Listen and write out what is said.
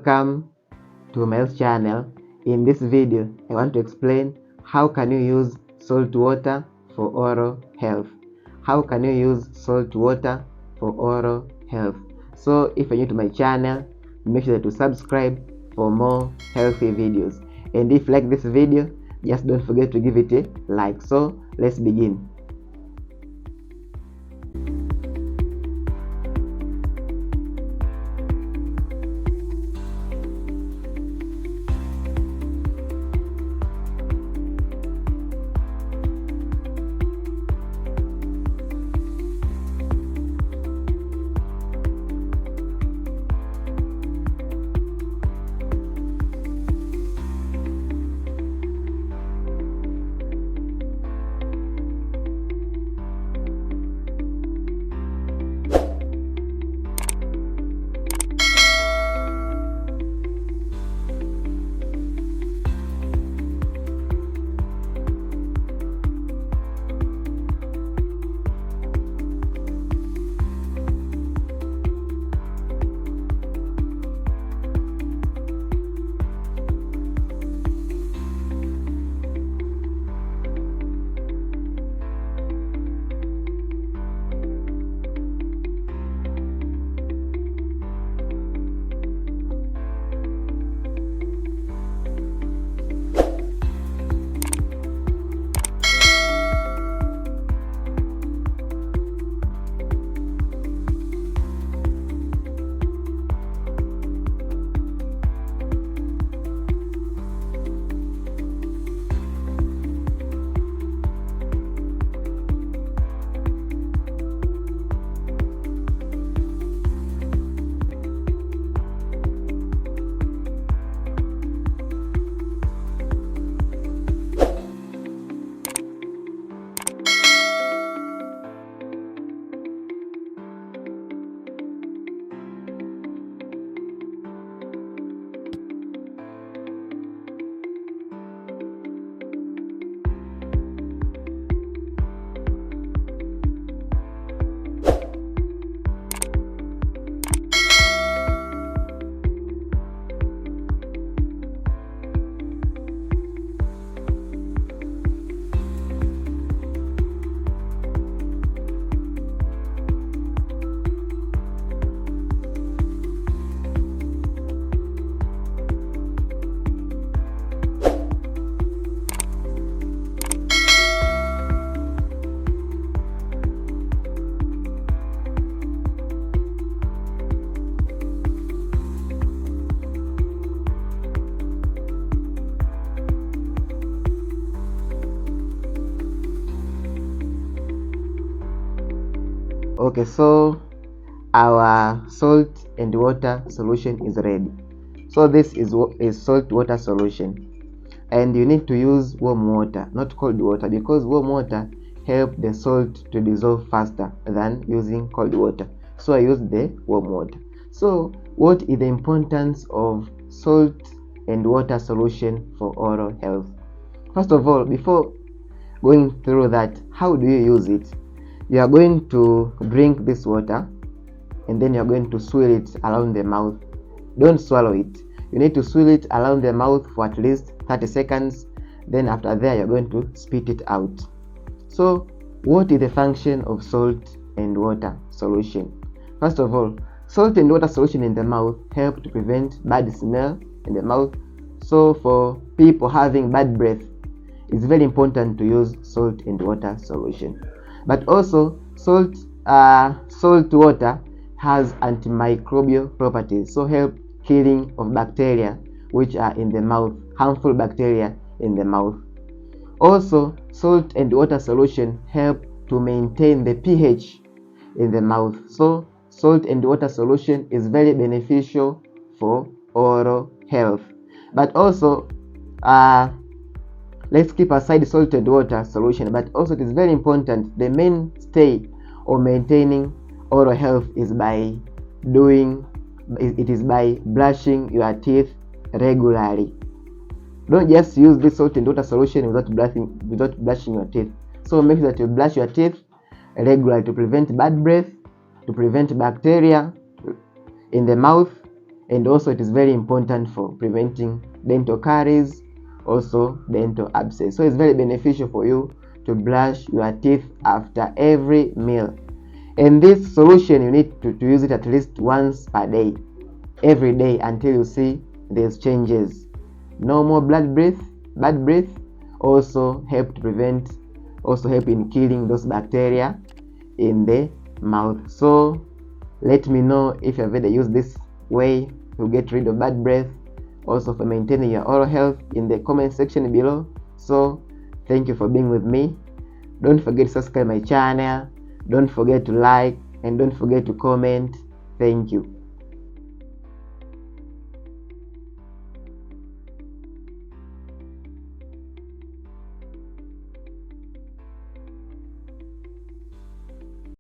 Welcome to my channel. In this video, I want to explain how can you use salt water for oral health. How can you use salt water for oral health? So if you're new to my channel, make sure to subscribe for more healthy videos. And if you like this video, just don't forget to give it a like. So let's begin. Okay, so our salt and water solution is ready. So this is salt water solution, and you need to use warm water, not cold water, because warm water helps the salt to dissolve faster than using cold water. So I use the warm water. So what is the importance of salt and water solution for oral health? First of all, before going through that, how do you use it? You are going to drink this water and then you are going to swirl it around the mouth. Don't swallow it. You need to swirl it around the mouth for at least 30 seconds. Then after that, you are going to spit it out. So what is the function of salt and water solution? First of all, salt and water solution in the mouth help to prevent bad smell in the mouth. So for people having bad breath, it's very important to use salt and water solution. But also salt water has antimicrobial properties, so help killing of bacteria which are in the mouth, harmful bacteria in the mouth. Also, salt and water solution help to maintain the pH in the mouth. So salt and water solution is very beneficial for oral health. But also let's keep aside salt and water solution, but also it is very important, the mainstay or maintaining oral health is by brushing your teeth regularly. Don't just use this salt and water solution without brushing your teeth. So make sure that you brush your teeth regularly to prevent bad breath, to prevent bacteria in the mouth, and also it is very important for preventing dental caries, also dental abscess. So it's very beneficial for you to brush your teeth after every meal. And this solution, you need to use it at least once per day, every day, until you see these changes. No more bad breath also help to prevent, also help in killing those bacteria in the mouth. So let me know if you have ever used this way to get rid of bad breath, also for maintaining your oral health, in the comment section below. So thank you for being with me. Don't forget to subscribe my channel, don't forget to like, and don't forget to comment. Thank you.